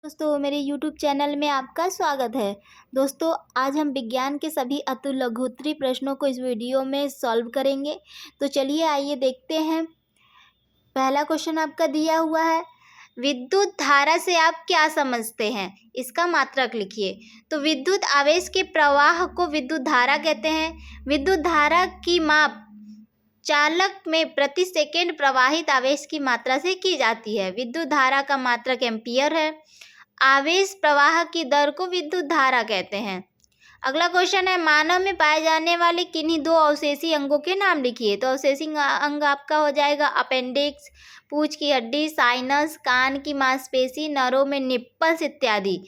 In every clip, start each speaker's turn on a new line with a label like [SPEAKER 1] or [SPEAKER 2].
[SPEAKER 1] दोस्तों मेरे YouTube channel में आपका स्वागत है। दोस्तों आज हम विज्ञान के सभी अतु लघुत्तरी प्रश्नों को इस वीडियो में सॉल्व करेंगे। तो चलिए आइए देखते हैं। पहला क्वेश्चन आपका दिया हुआ है, विद्युत धारा से आप क्या समझते हैं? इसका मात्रक लिखिए। तो विद्युत आवेश के प्रवाह को विद्युत धारा कहते हैं। विद्युत धारा की माप चालक में प्रति सेकेंड प्रवाहित आवेश की मात्रा से की जाती है। विद्युत धारा का मात्रक एम्पियर है। आवेश प्रवाह की दर को विद्युत धारा कहते हैं। अगला क्वेश्चन है, मानव में पाए जाने वाले किन्हीं दो अवशेषी अंगों के नाम लिखिए। तो अवशेषी अंग आपका हो जाएगा अपेंडिक्स, पूंछ की हड्डी, साइनस, कान की मांसपेशी, नरों में निप्पल्स इत्यादि।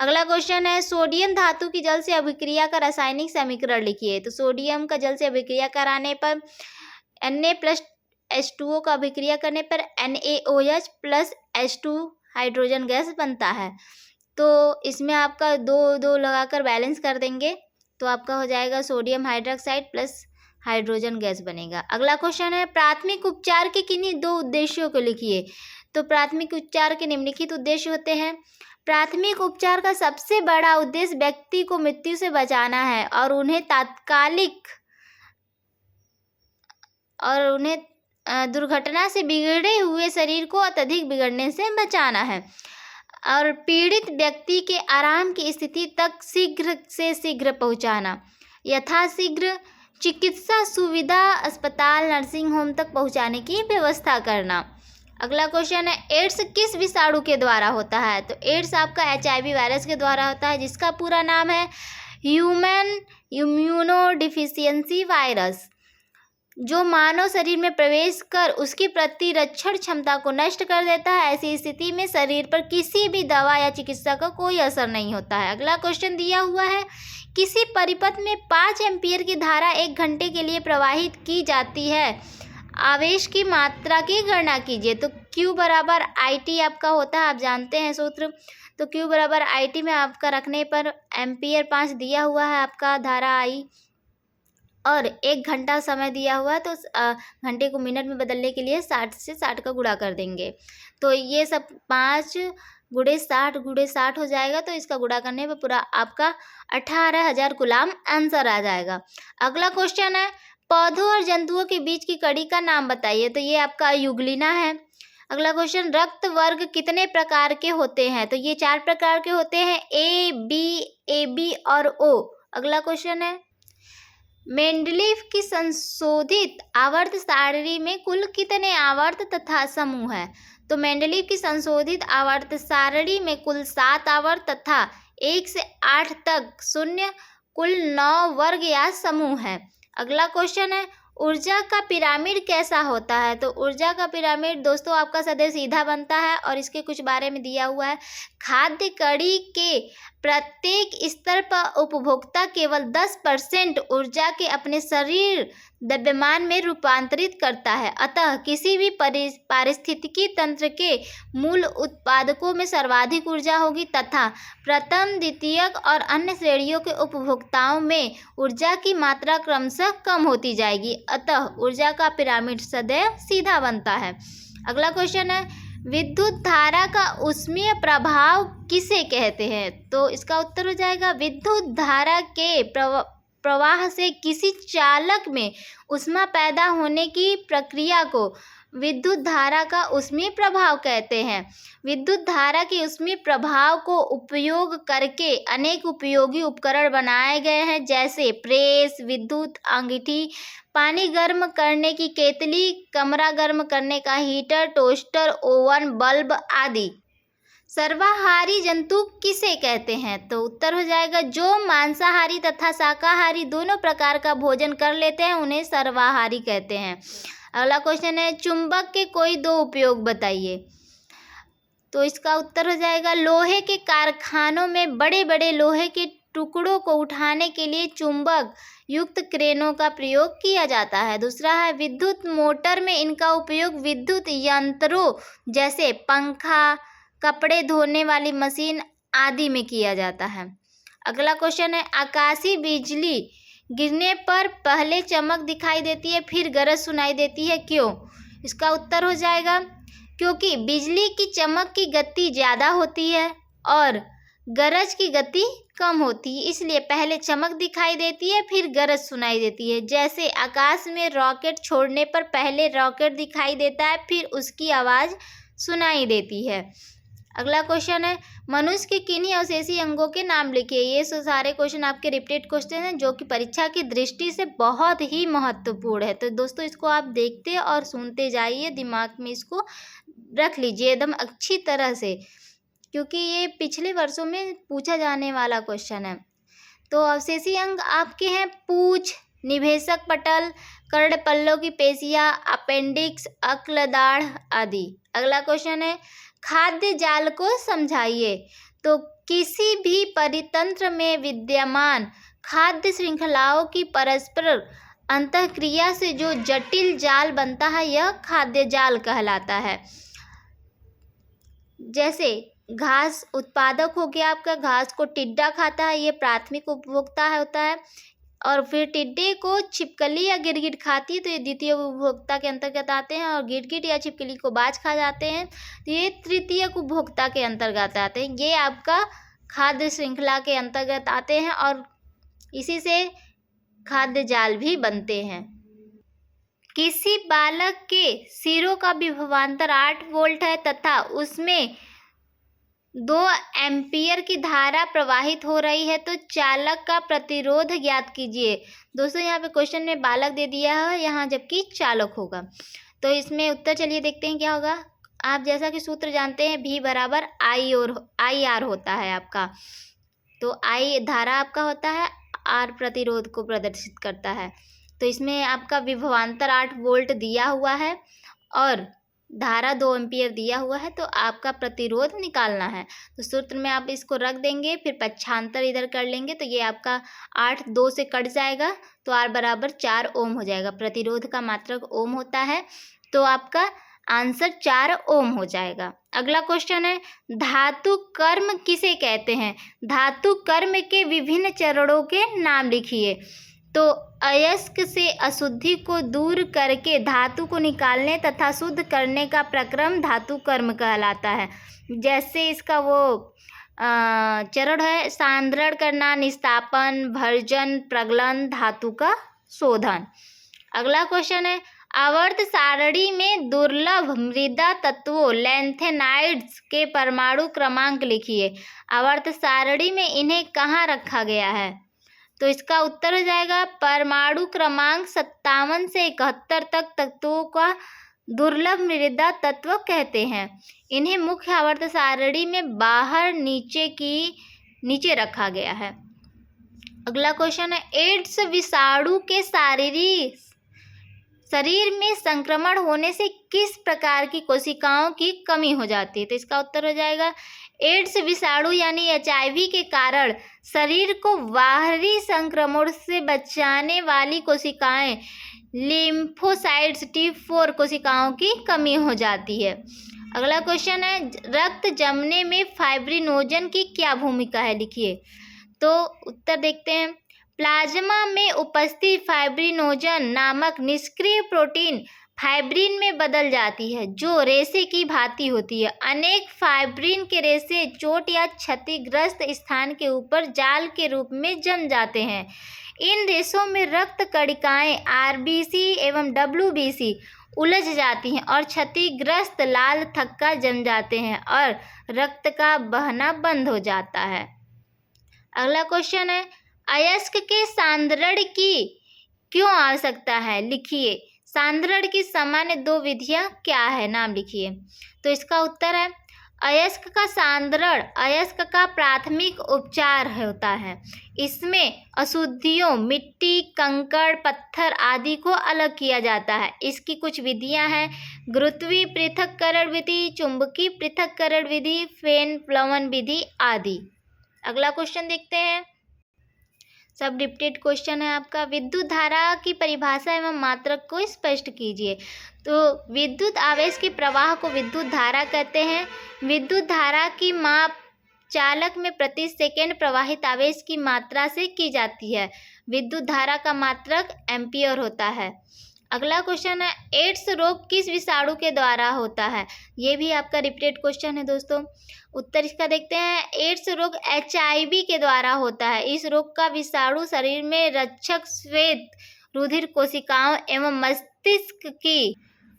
[SPEAKER 1] अगला क्वेश्चन है, सोडियम धातु की जल से अभिक्रिया का रासायनिक समीकरण लिखिए। तो सोडियम का जल से अभिक्रिया कराने पर Na+H2O का अभिक्रिया करने पर NaOH+H2 हाइड्रोजन गैस बनता है। तो इसमें आपका दो लगाकर बैलेंस कर देंगे तो आपका हो जाएगा sodium hydroxide plus hydrogen gas बनेगा। अगला क्वेश्चन है, प्राथमिक उपचार के किन्हीं दो उद्देश्यों को लिखिए। तो प्राथमिक उपचार के निम्नलिखित उद्देश्य होते हैं। प्राथमिक उपचार का सबसे बड़ा उद्देश्य व्यक्ति को मृत्यु से बचाना है और उन्हें दुर्घटना से बिगड़े हुए शरीर को अत्यधिक बिगड़ने से बचाना है और पीड़ित व्यक्ति के आराम की स्थिति तक शीघ्र से शीघ्र पहुंचाना, यथाशीघ्र चिकित्सा सुविधा अस्पताल नर्सिंग होम तक पहुंचाने की व्यवस्था करना। अगला क्वेश्चन है, एड्स किस विषाणु के द्वारा होता है? तो एड्स आपका HIV वायरस के द्वारा होता है, जिसका पूरा नाम है ह्यूमन इम्यूनो डिफिशियंसी वायरस, जो मानव शरीर में प्रवेश कर उसकी प्रतिरक्षण क्षमता को नष्ट कर देता है। ऐसी स्थिति में शरीर पर किसी भी दवा या चिकित्सा का कोई असर नहीं होता है। अगला क्वेश्चन दिया हुआ है, किसी परिपथ में 5 एम्पीयर की धारा 1 घंटे के लिए प्रवाहित की जाती है। आवेश की मात्रा की गणना कीजिए। तो Q बराबर IT आपका होता है, आप जानते हैं सूत्र। तो Q बराबर IT में आपका रखने पर एम्पीयर 5 दिया हुआ है आपका धारा I और 1 घंटा समय दिया हुआ है। तो घंटे को मिनट में बदलने के लिए 60 से 60 का गुणा कर देंगे। तो ये सब 5 गुणे 60 हो जाएगा। तो इसका गुणा करने पर पूरा आपका 18,000 कूलाम आंसर आ जाएगा। अगला क्वेश्चन है, पौधों और जंतुओं के बीच की कड़ी का नाम बताइए। तो ये आपका युग्लिना है। अगला क्वेश्चन, रक्त वर्ग कितने प्रकार के होते हैं? तो ये 4 प्रकार के होते हैं, A, B, AB और O। अगला क्वेश्चन है, मेंडलीव की संशोधित आवर्त सारणी में कुल कितने आवर्त तथा समूह है? तो मेंडलीव की संशोधित आवर्त सारणी में कुल 7 आवर्त तथा 1 से 8 तक शून्य कुल 9 वर्ग या समूह है। अगला क्वेश्चन है, ऊर्जा का पिरामिड कैसा होता है? तो ऊर्जा का पिरामिड दोस्तों आपका सदैव सीधा बनता है और इसके कुछ बारे में दिया हुआ है। खाद्य कड़ी के प्रत्येक स्तर पर उपभोक्ता केवल 10% ऊर्जा के अपने शरीर द्रव्यमान में रूपांतरित करता है। अतः किसी भी पारिस्थितिकी तंत्र के मूल उत्पादकों में सर्वाधिक ऊर्जा होगी तथा प्रथम, द्वितीयक और अन्य श्रेणियों के उपभोक्ताओं में ऊर्जा की मात्रा क्रमशः कम होती जाएगी। अतः ऊर्जा का पिरामिड सदैव सीधा बनता है। अगला क्वेश्चन है, विद्युत धारा का ऊष्मीय प्रभाव किसे कहते हैं? तो इसका उत्तर हो जाएगा, विद्युत धारा के प्रवाह से किसी चालक में ऊष्मा पैदा होने की प्रक्रिया को विद्युत धारा का ऊष्मीय प्रभाव कहते हैं। विद्युत धारा के ऊष्मीय प्रभाव को उपयोग करके अनेक उपयोगी उपकरण बनाए गए हैं, जैसे प्रेस, विद्युत अंगीठी, पानी गर्म करने की केतली, कमरा गर्म करने का हीटर, टोस्टर, ओवन, बल्ब आदि। सर्वाहारी जंतु किसे कहते हैं? तो उत्तर हो जाएगा, जो मांसाहारी तथा शाकाहारी दोनों प्रकार का भोजन कर लेते हैं उन्हें सर्वाहारी कहते हैं। अगला क्वेश्चन है, चुंबक के कोई 2 उपयोग बताइए। तो इसका उत्तर हो जाएगा, लोहे के कारखानों में बड़े बड़े लोहे के टुकड़ों को उठाने के लिए चुंबक युक्त क्रेनों का प्रयोग किया जाता है। दूसरा है, विद्युत मोटर में इनका उपयोग विद्युत यंत्रों जैसे पंखा, कपड़े धोने वाली मशीन आदि में किया जाता है। अगला क्वेश्चन है, आकाशीय बिजली गिरने पर पहले चमक दिखाई देती है फिर गरज सुनाई देती है, क्यों? इसका उत्तर हो जाएगा, क्योंकि बिजली की चमक की गति ज़्यादा होती है और गरज की गति कम होती है, इसलिए पहले चमक दिखाई देती है फिर गरज सुनाई देती है। जैसे आकाश में रॉकेट छोड़ने पर पहले रॉकेट दिखाई देता है फिर उसकी आवाज़ सुनाई देती है। अगला क्वेश्चन है, मनुष्य के किन्हीं अवशेषी अंगों के नाम लिखिए। ये सारे क्वेश्चन आपके रिपीटेड क्वेश्चन हैं जो कि परीक्षा की दृष्टि से बहुत ही महत्वपूर्ण है। तो दोस्तों इसको आप देखते और सुनते जाइए, दिमाग में इसको रख लीजिए एकदम अच्छी तरह से, क्योंकि ये पिछले वर्षों में पूछा जाने वाला क्वेश्चन है। तो अवशेषी अंग आपके हैं पूंछ, निभेशक पटल, कर्णपल्लों की पेशियाँ, अपेंडिक्स, अक्ल दाढ़ आदि। अगला क्वेश्चन है, खाद्य जाल को समझाइए। तो किसी भी परितंत्र में विद्यमान खाद्य श्रृंखलाओं की परस्पर अंतःक्रिया से जो जटिल जाल बनता है यह खाद्य जाल कहलाता है। जैसे घास उत्पादक हो गया आपका, घास को टिड्डा खाता है, ये प्राथमिक उपभोक्ता होता है, और फिर टिड्डे को छिपकली या गिरगिट खाती है तो ये द्वितीय उपभोक्ता के अंतर्गत आते हैं, और गिरगिट या छिपकली को बाज खा जाते हैं तो ये तृतीय उपभोक्ता के अंतर्गत आते हैं। ये आपका खाद्य श्रृंखला के अंतर्गत आते हैं और इसी से खाद्य जाल भी बनते हैं। किसी बालक के सिरों का विभवांतर 8 वोल्ट है तथा उसमें 2 एम्पियर की धारा प्रवाहित हो रही है, तो चालक का प्रतिरोध ज्ञात कीजिए। दोस्तों यहाँ पे क्वेश्चन में बालक दे दिया है यहाँ, जबकि चालक होगा। तो इसमें उत्तर चलिए देखते हैं क्या होगा। आप जैसा कि सूत्र जानते हैं V बराबर आई और IR होता है आपका। तो I धारा आपका होता है, R प्रतिरोध को प्रदर्शित करता है। तो इसमें आपका विभवांतर 8 वोल्ट दिया हुआ है और धारा 2 एम्पियर दिया हुआ है, तो आपका प्रतिरोध निकालना है। तो सूत्र में आप इसको रख देंगे, फिर पक्षांतर इधर कर लेंगे तो ये आपका 8 2 से कट जाएगा तो R बराबर 4 ओम हो जाएगा। प्रतिरोध का मात्रक ओम होता है, तो आपका आंसर 4 ओम हो जाएगा। अगला क्वेश्चन है, धातु कर्म किसे कहते हैं? धातु कर्म के विभिन्न चरणों के नाम लिखिए। तो अयस्क से अशुद्धि को दूर करके धातु को निकालने तथा शुद्ध करने का प्रक्रम धातु कर्म कहलाता है। जैसे इसका वो चरण है, सांद्रण करना, निस्तापन, भर्जन, प्रगलन, धातु का शोधन। अगला क्वेश्चन है, आवर्त सारणी में दुर्लभ मृदा तत्वों लैंथेनाइड्स के परमाणु क्रमांक लिखिए। आवर्त सारणी में इन्हें कहाँ रखा गया है? तो इसका उत्तर हो जाएगा परमाणु क्रमांक 57 से 71 तक तत्वों का दुर्लभ मृदा तत्व कहते हैं। इन्हें मुख्य आवर्त सारणी में बाहर नीचे रखा गया है। अगला क्वेश्चन है, एड्स विषाणु के शरीर में संक्रमण होने से किस प्रकार की कोशिकाओं की कमी हो जाती है? तो इसका उत्तर हो जाएगा एड्स विषाणु यानी HIV के कारण शरीर को बाहरी संक्रमण से बचाने वाली कोशिकाएं लिम्फोसाइट्स T4 कोशिकाओं की कमी हो जाती है। अगला क्वेश्चन है, रक्त जमने में फाइब्रिनोजन की क्या भूमिका है? लिखिए। तो उत्तर देखते हैं, प्लाज्मा में उपस्थित फाइब्रिनोजन नामक निष्क्रिय प्रोटीन फाइब्रिन में बदल जाती है जो रेशे की भांति होती है। अनेक फाइब्रिन के रेशे चोट या क्षतिग्रस्त स्थान के ऊपर जाल के रूप में जम जाते हैं। इन रेशों में रक्त कणिकाएं RBC एवं WBC उलझ जाती हैं और क्षतिग्रस्त लाल थक्का जम जाते हैं और रक्त का बहना बंद हो जाता है। अगला क्वेश्चन है, अयस्क के सांद्रण की क्यों आवश्यकता है? लिखिए। सांद्रण की सामान्य 2 विधियां क्या है? नाम लिखिए। तो इसका उत्तर है, अयस्क का सांद्रण अयस्क का प्राथमिक उपचार होता है। इसमें अशुद्धियों, मिट्टी, कंकड़, पत्थर आदि को अलग किया जाता है। इसकी कुछ विधियां हैं, गुरुत्वीय पृथक्करण विधि, चुंबकीय पृथक्करण विधि, फेन प्लवन विधि आदि। अगला क्वेश्चन देखते हैं, सब रिपीटेड क्वेश्चन है आपका। विद्युत धारा की परिभाषा एवं मात्रक को स्पष्ट कीजिए। तो विद्युत आवेश के प्रवाह को विद्युत धारा कहते हैं। विद्युत धारा की माप चालक में प्रति सेकंड प्रवाहित आवेश की मात्रा से की जाती है। विद्युत धारा का मात्रक एम्पियर होता है। अगला क्वेश्चन है, एड्स रोग किस विषाणु के द्वारा होता है? ये भी आपका रिपीटेड क्वेश्चन है दोस्तों। उत्तर इसका देखते हैं, एड्स रोग HIV के द्वारा होता है। इस रोग का विषाणु शरीर में रक्षक श्वेत रुधिर कोशिकाओं एवं मस्तिष्क की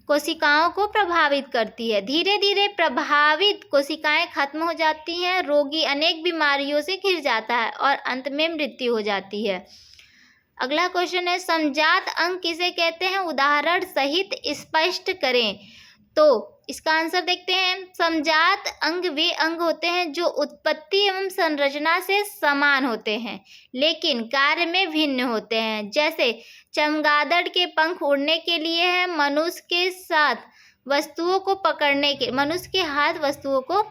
[SPEAKER 1] कोशिकाओं को प्रभावित करती है। धीरे धीरे प्रभावित कोशिकाएं खत्म हो जाती हैं, रोगी अनेक बीमारियों से घिर जाता है और अंत में मृत्यु हो जाती है। अगला क्वेश्चन है, समजात अंग किसे कहते हैं? उदाहरण सहित स्पष्ट करें। तो इसका आंसर देखते हैं, समजात अंग वे अंग होते हैं जो उत्पत्ति एवं संरचना से समान होते हैं लेकिन कार्य में भिन्न होते हैं। जैसे चमगादड़ के पंख उड़ने के लिए है, मनुष्य के हाथ वस्तुओं को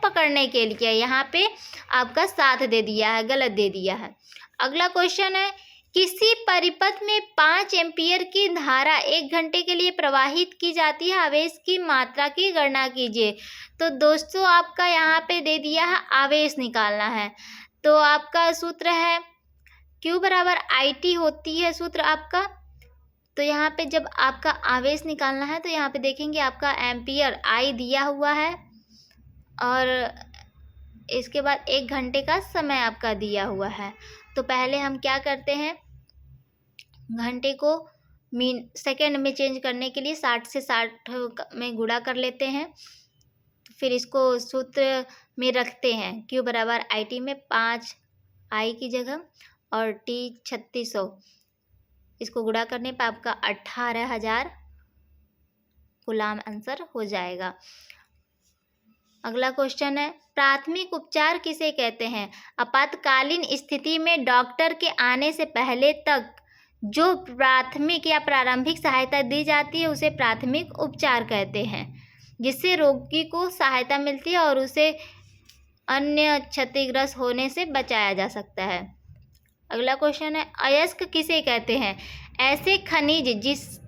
[SPEAKER 1] पकड़ने के लिए। यहाँ पे आपका साथ दे दिया है, गलत दे दिया है। अगला क्वेश्चन है, किसी परिपथ में 5 एम्पीयर की धारा 1 घंटे के लिए प्रवाहित की जाती है, आवेश की मात्रा की गणना कीजिए। तो दोस्तों आपका यहाँ पे दे दिया है आवेश निकालना है। तो आपका सूत्र है Q बराबर IT होती है सूत्र आपका। तो यहाँ पे जब आपका आवेश निकालना है तो यहाँ पे देखेंगे आपका एम्पियर I दिया हुआ है और इसके बाद 1 घंटे का समय आपका दिया हुआ है। तो पहले हम क्या करते हैं, घंटे को सेकंड में चेंज करने के लिए 60 से 60 में गुणा कर लेते हैं। फिर इसको सूत्र में रखते हैं, Q बराबर IT में 5 I की जगह और T 3600, इसको गुणा करने पर आपका 18,000 कूलाम आंसर हो जाएगा। अगला क्वेश्चन है, प्राथमिक उपचार किसे कहते हैं? आपातकालीन स्थिति में डॉक्टर के आने से पहले तक जो प्राथमिक या प्रारंभिक सहायता दी जाती है उसे प्राथमिक उपचार कहते हैं, जिससे रोगी को सहायता मिलती है और उसे अन्य क्षतिग्रस्त होने से बचाया जा सकता है। अगला क्वेश्चन है, अयस्क किसे कहते हैं? ऐसे खनिज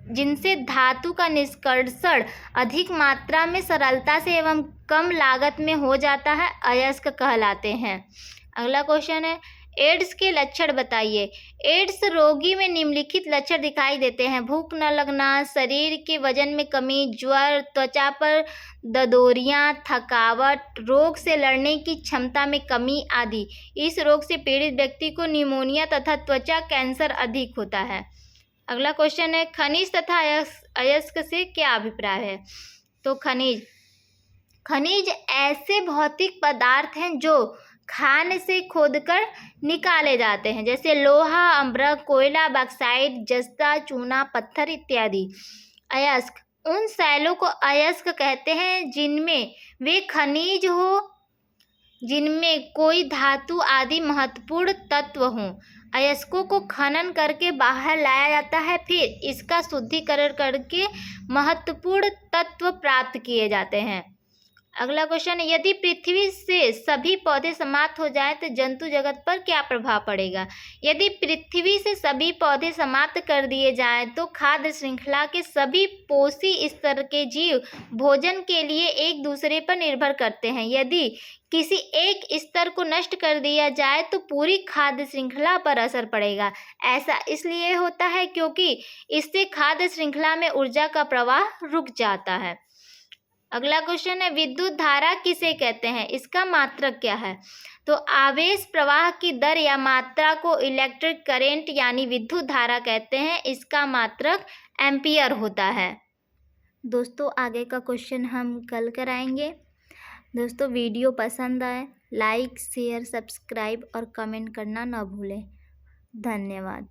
[SPEAKER 1] जिनसे धातु का निष्कर्षण अधिक मात्रा में सरलता से एवं कम लागत में हो जाता है, अयस्क कहलाते हैं। अगला क्वेश्चन है, एड्स के लक्षण बताइए। एड्स रोगी में निम्नलिखित लक्षण दिखाई देते हैं, भूख न लगना, शरीर के वजन में कमी, ज्वर, त्वचा पर ददोरियां, थकावट, रोग से लड़ने की क्षमता में कमी आदि। इस रोग से पीड़ित व्यक्ति को निमोनिया तथा त्वचा कैंसर अधिक होता है। अगला क्वेश्चन है, खनिज तथा अयस्क से क्या अभिप्राय है? तो खनिज ऐसे भौतिक पदार्थ हैं जो खान से खोदकर निकाले जाते हैं, जैसे लोहा, अम्बरक, कोयला, बॉक्साइट, जस्ता, चूना, पत्थर इत्यादि। अयस्क उन शैलों को अयस्क कहते हैं जिनमें वे खनिज हो जिनमें कोई धातु आदि महत्वपूर्ण तत्व हों। अयस्कों को खनन करके बाहर लाया जाता है, फिर इसका शुद्धिकरण करके महत्वपूर्ण तत्व प्राप्त किए जाते हैं। अगला क्वेश्चन है, यदि पृथ्वी से सभी पौधे समाप्त हो जाएं तो जंतु जगत पर क्या प्रभाव पड़ेगा? यदि पृथ्वी से सभी पौधे समाप्त कर दिए जाएं तो खाद्य श्रृंखला के सभी पोषी स्तर के जीव भोजन के लिए एक दूसरे पर निर्भर करते हैं। यदि किसी एक स्तर को नष्ट कर दिया जाए तो पूरी खाद्य श्रृंखला पर असर पड़ेगा। ऐसा इसलिए होता है क्योंकि इससे खाद्य श्रृंखला में ऊर्जा का प्रवाह रुक जाता है। अगला क्वेश्चन है, विद्युत धारा किसे कहते हैं? इसका मात्रक क्या है? तो आवेश प्रवाह की दर या मात्रा को इलेक्ट्रिक करंट यानी विद्युत धारा कहते हैं। इसका मात्रक एम्पियर होता है। दोस्तों आगे का क्वेश्चन हम कल कराएंगे। दोस्तों वीडियो पसंद आए लाइक, शेयर, सब्सक्राइब और कमेंट करना न भूलें। धन्यवाद।